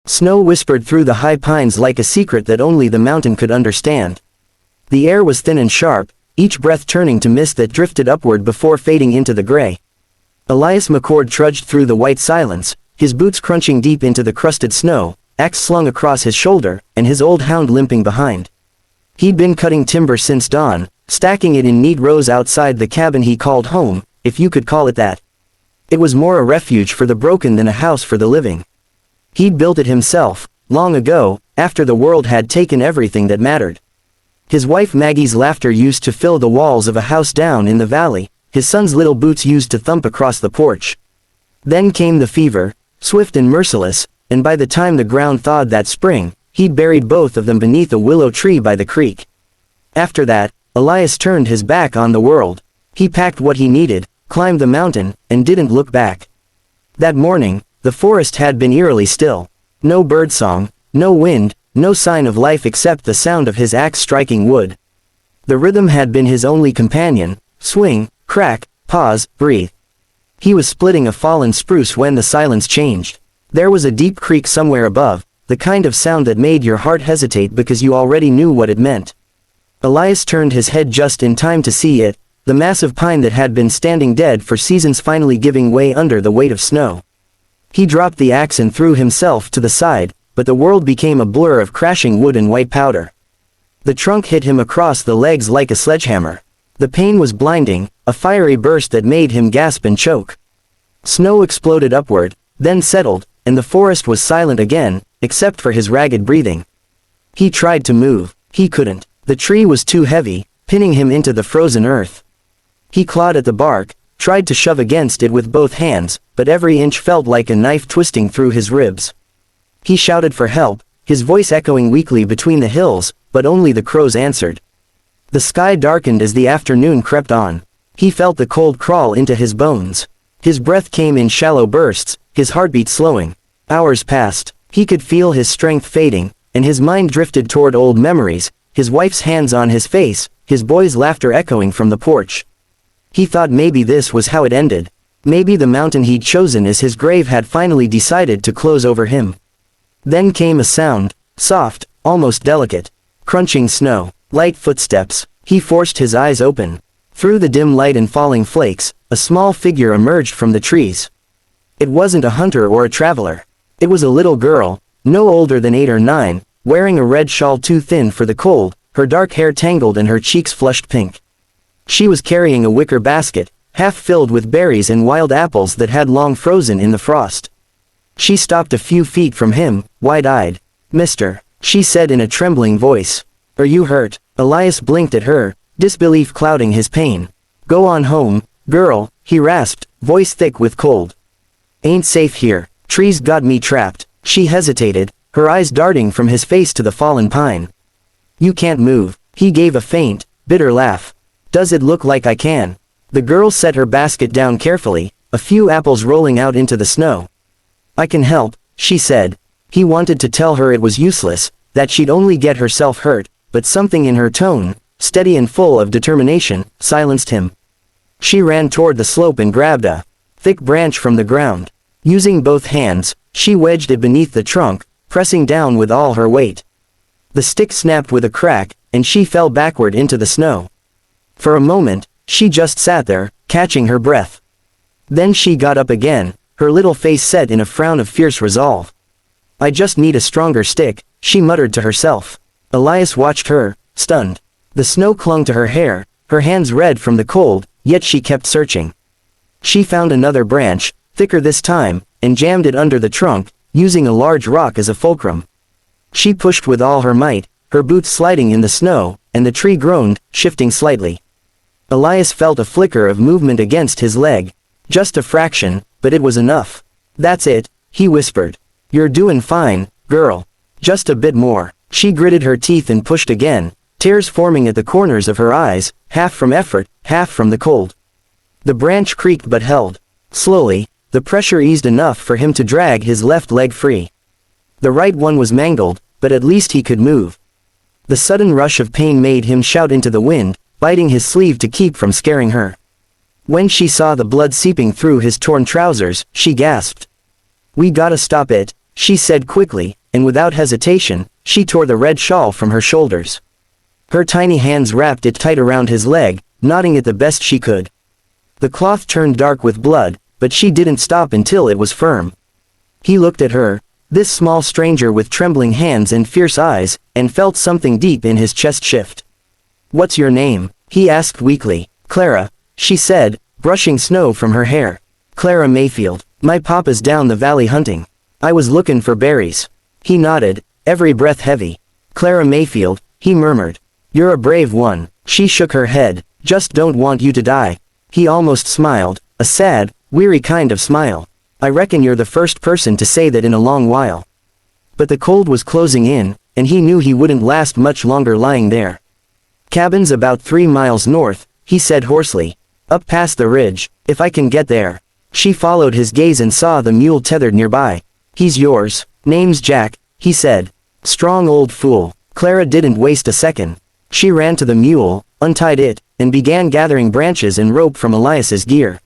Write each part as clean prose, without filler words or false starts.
Snow whispered through the high pines like a secret that only the mountain could understand. The air was thin and sharp, each breath turning to mist that drifted upward before fading into the gray. Elias McCord trudged through the white silence, his boots crunching deep into the crusted snow, axe slung across his shoulder, and his old hound limping behind. He'd been cutting timber since dawn, stacking it in neat rows outside the cabin he called home, if you could call it that. It was more a refuge for the broken than a house for the living. He'd built it himself, long ago, after the world had taken everything that mattered. His wife Maggie's laughter used to fill the walls of a house down in the valley, his son's little boots used to thump across the porch. Then came the fever, swift and merciless, and by the time the ground thawed that spring, he'd buried both of them beneath a willow tree by the creek. After that, Elias turned his back on the world. He packed what he needed, climbed the mountain, and didn't look back. That morning, the forest had been eerily still. No birdsong, no wind, no sign of life except the sound of his axe striking wood. The rhythm had been his only companion: swing, crack, pause, breathe. He was splitting a fallen spruce when the silence changed. There was a deep creak somewhere above, the kind of sound that made your heart hesitate because you already knew what it meant. Elias turned his head just in time to see it, the massive pine that had been standing dead for seasons finally giving way under the weight of snow. He dropped the axe and threw himself to the side, but the world became a blur of crashing wood and white powder. The trunk hit him across the legs like a sledgehammer. The pain was blinding, a fiery burst that made him gasp and choke. Snow exploded upward, then settled, and the forest was silent again, except for his ragged breathing. He tried to move. He couldn't. The tree was too heavy, pinning him into the frozen earth. He clawed at the bark, tried to shove against it with both hands, but every inch felt like a knife twisting through his ribs. He shouted for help, his voice echoing weakly between the hills, but only the crows answered. The sky darkened as the afternoon crept on. He felt the cold crawl into his bones. His breath came in shallow bursts, his heartbeat slowing. Hours passed. He could feel his strength fading, and his mind drifted toward old memories, his wife's hands on his face, his boy's laughter echoing from the porch. He thought maybe this was how it ended. Maybe the mountain he'd chosen as his grave had finally decided to close over him. Then came a sound, soft, almost delicate. Crunching snow, light footsteps. He forced his eyes open. Through the dim light and falling flakes, a small figure emerged from the trees. It wasn't a hunter or a traveler. It was a little girl, no older than 8 or 9, wearing a red shawl too thin for the cold, her dark hair tangled and her cheeks flushed pink. She was carrying a wicker basket, half filled with berries and wild apples that had long frozen in the frost. She stopped a few feet from him, wide-eyed. "Mister," she said in a trembling voice. "Are you hurt?" Elias blinked at her, disbelief clouding his pain. "Go on home, girl," he rasped, voice thick with cold. "Ain't safe here. Trees got me trapped." She hesitated, her eyes darting from his face to the fallen pine. "You can't move." He gave a faint, bitter laugh. "Does it look like I can?" The girl set her basket down carefully, a few apples rolling out into the snow. "I can help," she said. He wanted to tell her it was useless, that she'd only get herself hurt, but something in her tone, steady and full of determination, silenced him. She ran toward the slope and grabbed a thick branch from the ground. Using both hands, she wedged it beneath the trunk, pressing down with all her weight. The stick snapped with a crack, and she fell backward into the snow. For a moment, she just sat there, catching her breath. Then she got up again, her little face set in a frown of fierce resolve. "I just need a stronger stick," she muttered to herself. Elias watched her, stunned. The snow clung to her hair, her hands red from the cold, yet she kept searching. She found another branch, thicker this time, and jammed it under the trunk, using a large rock as a fulcrum. She pushed with all her might, her boots sliding in the snow, and the tree groaned, shifting slightly. Elias felt a flicker of movement against his leg. Just a fraction, but it was enough. "That's it," he whispered. "You're doing fine, girl. Just a bit more." She gritted her teeth and pushed again, tears forming at the corners of her eyes, half from effort, half from the cold. The branch creaked but held. Slowly, the pressure eased enough for him to drag his left leg free. The right one was mangled, but at least he could move. The sudden rush of pain made him shout into the wind, biting his sleeve to keep from scaring her. When she saw the blood seeping through his torn trousers, she gasped. "We gotta stop it," she said quickly, and without hesitation, she tore the red shawl from her shoulders. Her tiny hands wrapped it tight around his leg, knotting it the best she could. The cloth turned dark with blood, but she didn't stop until it was firm. He looked at her, this small stranger with trembling hands and fierce eyes, and felt something deep in his chest shift. "What's your name?" he asked weakly. "Clara," she said, brushing snow from her hair. "Clara Mayfield. My papa's down the valley hunting. I was looking for berries." He nodded, every breath heavy. "Clara Mayfield," he murmured. "You're a brave one." She shook her head. "Just don't want you to die." He almost smiled, a sad, weary kind of smile. "I reckon you're the first person to say that in a long while." But the cold was closing in, and he knew he wouldn't last much longer lying there. "Cabin's about 3 miles north," he said hoarsely. "Up past the ridge, if I can get there." She followed his gaze and saw the mule tethered nearby. "He's yours. Name's Jack," he said. "Strong old fool." Clara didn't waste a second. She ran to the mule, untied it, and began gathering branches and rope from Elias's gear.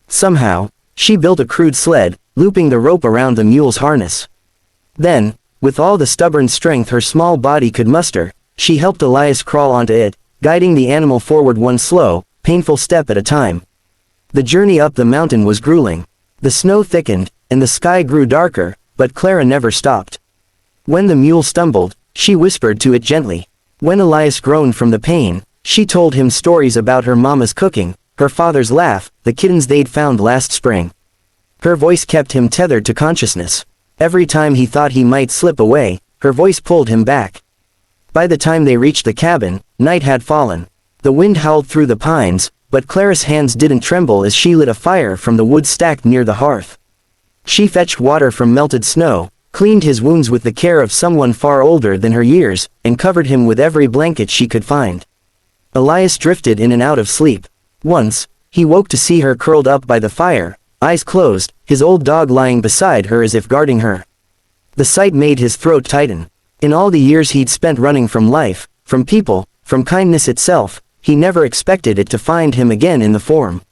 Somehow, she built a crude sled, looping the rope around the mule's harness. Then, with all the stubborn strength her small body could muster, she helped Elias crawl onto it, guiding the animal forward one slow, painful step at a time. The journey up the mountain was grueling. The snow thickened, and the sky grew darker, but Clara never stopped. When the mule stumbled, she whispered to it gently. When Elias groaned from the pain, she told him stories about her mama's cooking, her father's laugh, the kittens they'd found last spring. Her voice kept him tethered to consciousness. Every time he thought he might slip away, her voice pulled him back. By the time they reached the cabin, night had fallen. The wind howled through the pines, but Clara's hands didn't tremble as she lit a fire from the wood stacked near the hearth. She fetched water from melted snow, cleaned his wounds with the care of someone far older than her years, and covered him with every blanket she could find. Elias drifted in and out of sleep. Once, he woke to see her curled up by the fire, eyes closed, his old dog lying beside her as if guarding her. The sight made his throat tighten. In all the years he'd spent running from life, from people, from kindness itself, he never expected it to find him again in the form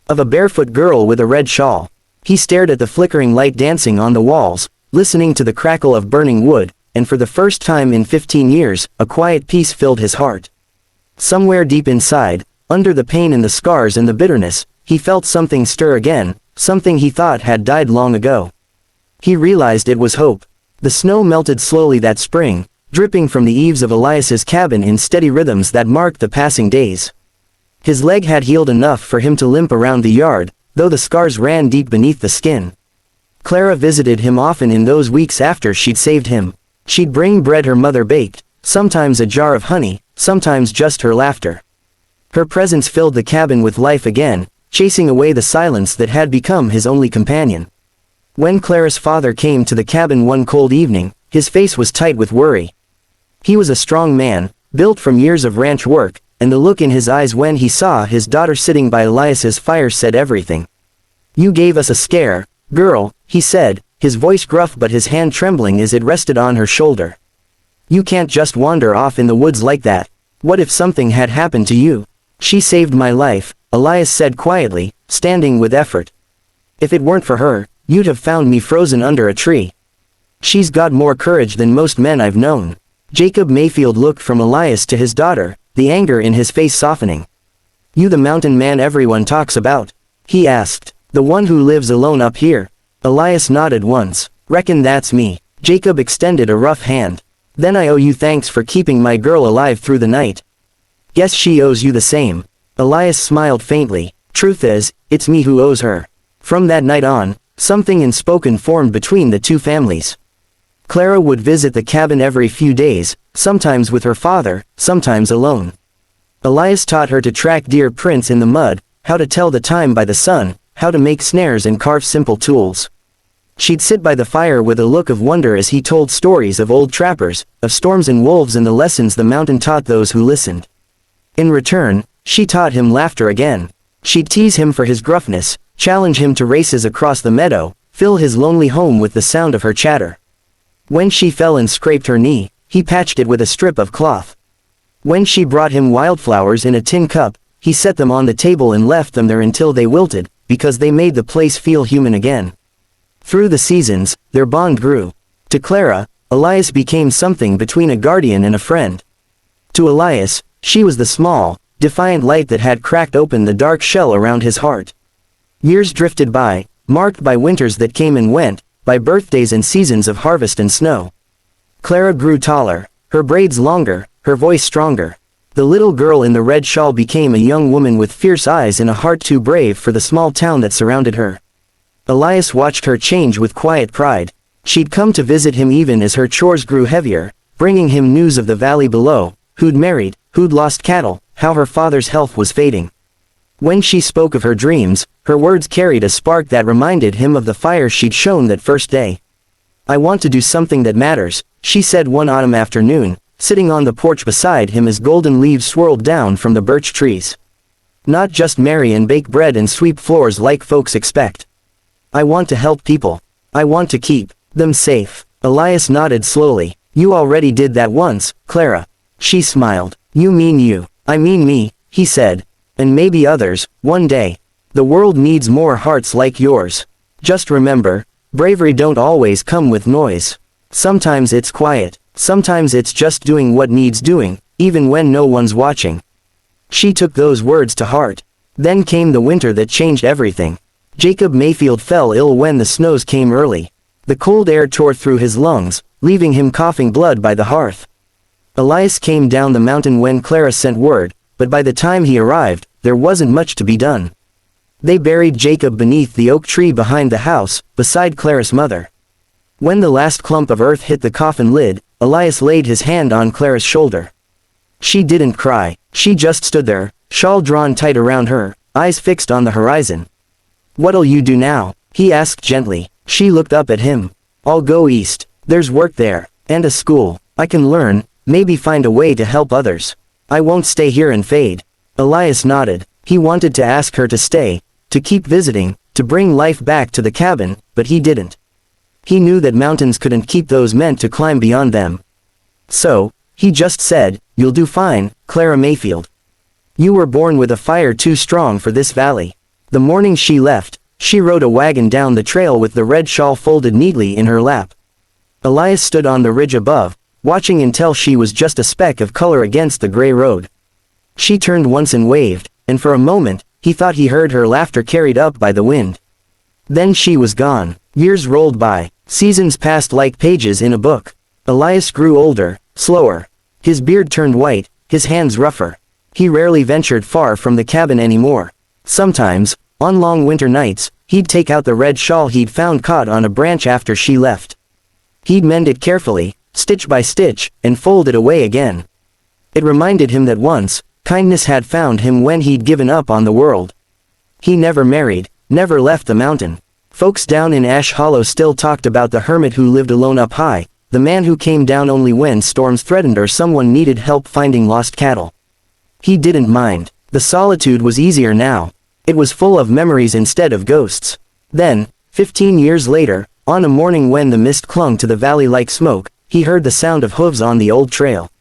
of a barefoot girl with a red shawl. He stared at the flickering light dancing on the walls, listening to the crackle of burning wood, and for the first time in 15 years, a quiet peace filled his heart. Somewhere deep inside, under the pain and the scars and the bitterness, he felt something stir again, something he thought had died long ago. He realized it was hope. The snow melted slowly that spring, dripping from the eaves of Elias's cabin in steady rhythms that marked the passing days. His leg had healed enough for him to limp around the yard, though the scars ran deep beneath the skin. Clara visited him often in those weeks after she'd saved him. She'd bring bread her mother baked, sometimes a jar of honey, sometimes just her laughter. Her presence filled the cabin with life again, chasing away the silence that had become his only companion. When Clara's father came to the cabin one cold evening, his face was tight with worry. He was a strong man, built from years of ranch work, and the look in his eyes when he saw his daughter sitting by Elias's fire said everything. "You gave us a scare, girl," he said, his voice gruff but his hand trembling as it rested on her shoulder. "You can't just wander off in the woods like that. What if something had happened to you?" "She saved my life," Elias said quietly, standing with effort. "If it weren't for her, you'd have found me frozen under a tree. She's got more courage than most men I've known." Jacob Mayfield looked from Elias to his daughter, the anger in his face softening. "You the mountain man everyone talks about?" he asked. "The one who lives alone up here?" Elias nodded once. "Reckon that's me." Jacob extended a rough hand. "Then I owe you thanks for keeping my girl alive through the night." "Guess she owes you the same." Elias smiled faintly. "Truth is, it's me who owes her." From that night on, something unspoken formed between the two families. Clara would visit the cabin every few days, sometimes with her father, sometimes alone. Elias taught her to track deer prints in the mud, how to tell the time by the sun, how to make snares and carve simple tools. She'd sit by the fire with a look of wonder as he told stories of old trappers, of storms and wolves and the lessons the mountain taught those who listened. In return, she taught him laughter again. She'd tease him for his gruffness, challenge him to races across the meadow, fill his lonely home with the sound of her chatter. When she fell and scraped her knee, he patched it with a strip of cloth. When she brought him wildflowers in a tin cup, he set them on the table and left them there until they wilted, because they made the place feel human again. Through the seasons, their bond grew. To Clara, Elias became something between a guardian and a friend. To Elias, she was the small, defiant light that had cracked open the dark shell around his heart. Years drifted by, marked by winters that came and went, by birthdays and seasons of harvest and snow. Clara grew taller, her braids longer, her voice stronger. The little girl in the red shawl became a young woman with fierce eyes and a heart too brave for the small town that surrounded her. Elias watched her change with quiet pride. She'd come to visit him even as her chores grew heavier, bringing him news of the valley below, who'd married, who'd lost cattle, how her father's health was fading. When she spoke of her dreams, her words carried a spark that reminded him of the fire she'd shown that first day. "I want to do something that matters," she said one autumn afternoon, sitting on the porch beside him as golden leaves swirled down from the birch trees. "Not just marry and bake bread and sweep floors like folks expect. I want to help people. I want to keep them safe." Elias nodded slowly. "You already did that once, Clara." She smiled. "You mean you." "I mean me," he said. "And maybe others, one day. The world needs more hearts like yours. Just remember, bravery don't always come with noise. Sometimes it's quiet. Sometimes it's just doing what needs doing, even when no one's watching." She took those words to heart. Then came the winter that changed everything. Jacob Mayfield fell ill when the snows came early. The cold air tore through his lungs, leaving him coughing blood by the hearth. Elias came down the mountain when Clara sent word, but by the time he arrived, there wasn't much to be done. They buried Jacob beneath the oak tree behind the house, beside Clara's mother. When the last clump of earth hit the coffin lid, Elias laid his hand on Clara's shoulder. She didn't cry, she just stood there, shawl drawn tight around her, eyes fixed on the horizon. "What'll you do now?" he asked gently. She looked up at him. "I'll go east. There's work there, and a school. I can learn, maybe find a way to help others. I won't stay here and fade." Elias nodded. He wanted to ask her to stay, to keep visiting, to bring life back to the cabin, but he didn't. He knew that mountains couldn't keep those meant to climb beyond them. So, he just said, "You'll do fine, Clara Mayfield. You were born with a fire too strong for this valley." The morning she left, she rode a wagon down the trail with the red shawl folded neatly in her lap. Elias stood on the ridge above, watching until she was just a speck of color against the gray road. She turned once and waved, and for a moment, he thought he heard her laughter carried up by the wind. Then she was gone. Years rolled by. Seasons passed like pages in a book. Elias grew older, slower. His beard turned white, his hands rougher. He rarely ventured far from the cabin anymore. Sometimes, on long winter nights, he'd take out the red shawl he'd found caught on a branch after she left. He'd mend it carefully, stitch by stitch, and fold it away again. It reminded him that once, kindness had found him when he'd given up on the world. He never married, never left the mountain. Folks down in Ash Hollow still talked about the hermit who lived alone up high, the man who came down only when storms threatened or someone needed help finding lost cattle. He didn't mind. The solitude was easier now. It was full of memories instead of ghosts. Then, 15 years later, on a morning when the mist clung to the valley like smoke, he heard the sound of hooves on the old trail.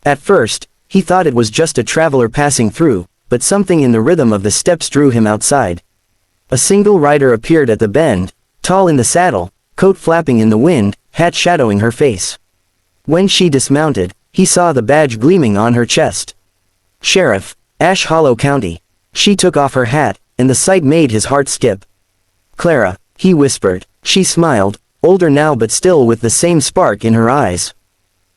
At first, he thought it was just a traveler passing through, but something in the rhythm of the steps drew him outside. A single rider appeared at the bend, tall in the saddle, coat flapping in the wind, hat shadowing her face. When she dismounted, he saw the badge gleaming on her chest. Sheriff, Ash Hollow County. She took off her hat, and the sight made his heart skip. "Clara," he whispered. She smiled, older now but still with the same spark in her eyes.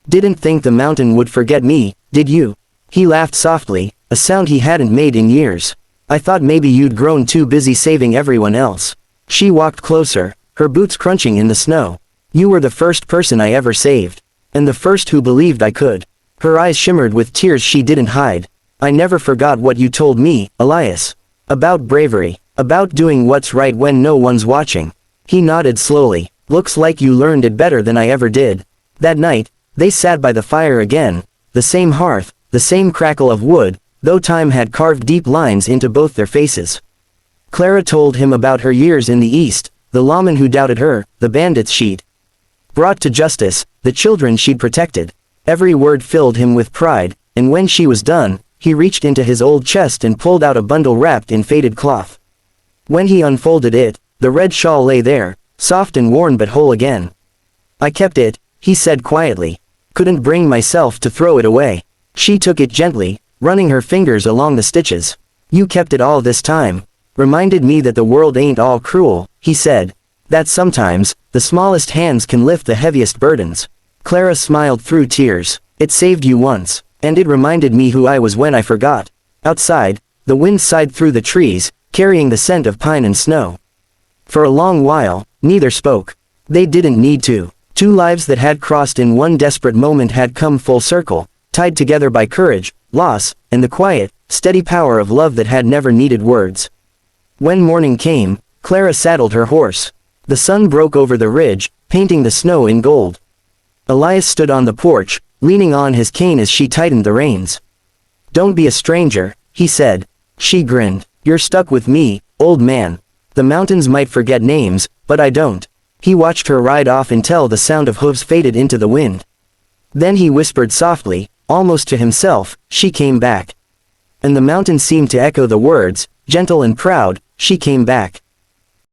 "Didn't think the mountain would forget me, did you?" He laughed softly, a sound he hadn't made in years. "I thought maybe you'd grown too busy saving everyone else." She walked closer, her boots crunching in the snow. "You were the first person I ever saved. And the first who believed I could." Her eyes shimmered with tears she didn't hide. "I never forgot what you told me, Elias. About bravery. About doing what's right when no one's watching." He nodded slowly. "Looks like you learned it better than I ever did." That night, they sat by the fire again, the same hearth, the same crackle of wood, though time had carved deep lines into both their faces. Clara told him about her years in the East, the lawmen who doubted her, the bandits she'd brought to justice, the children she'd protected. Every word filled him with pride, and when she was done, he reached into his old chest and pulled out a bundle wrapped in faded cloth. When he unfolded it, the red shawl lay there, soft and worn but whole again. I kept it, he said quietly. Couldn't bring myself to throw it away. She took it gently, running her fingers along the stitches. You kept it all this time. Reminded me that the world ain't all cruel, he said. That sometimes, the smallest hands can lift the heaviest burdens. Clara smiled through tears. It saved you once, and it reminded me who I was when I forgot. Outside, the wind sighed through the trees, carrying the scent of pine and snow. For a long while, neither spoke. They didn't need to. Two lives that had crossed in one desperate moment had come full circle, tied together by courage, loss, and the quiet, steady power of love that had never needed words. When morning came, Clara saddled her horse. The sun broke over the ridge, painting the snow in gold. Elias stood on the porch, leaning on his cane as she tightened the reins. Don't be a stranger, he said. She grinned. You're stuck with me, old man. The mountains might forget names, but I don't. He watched her ride off until the sound of hooves faded into the wind. Then he whispered softly, almost to himself, she came back. And the mountains seemed to echo the words, gentle and proud, she came back.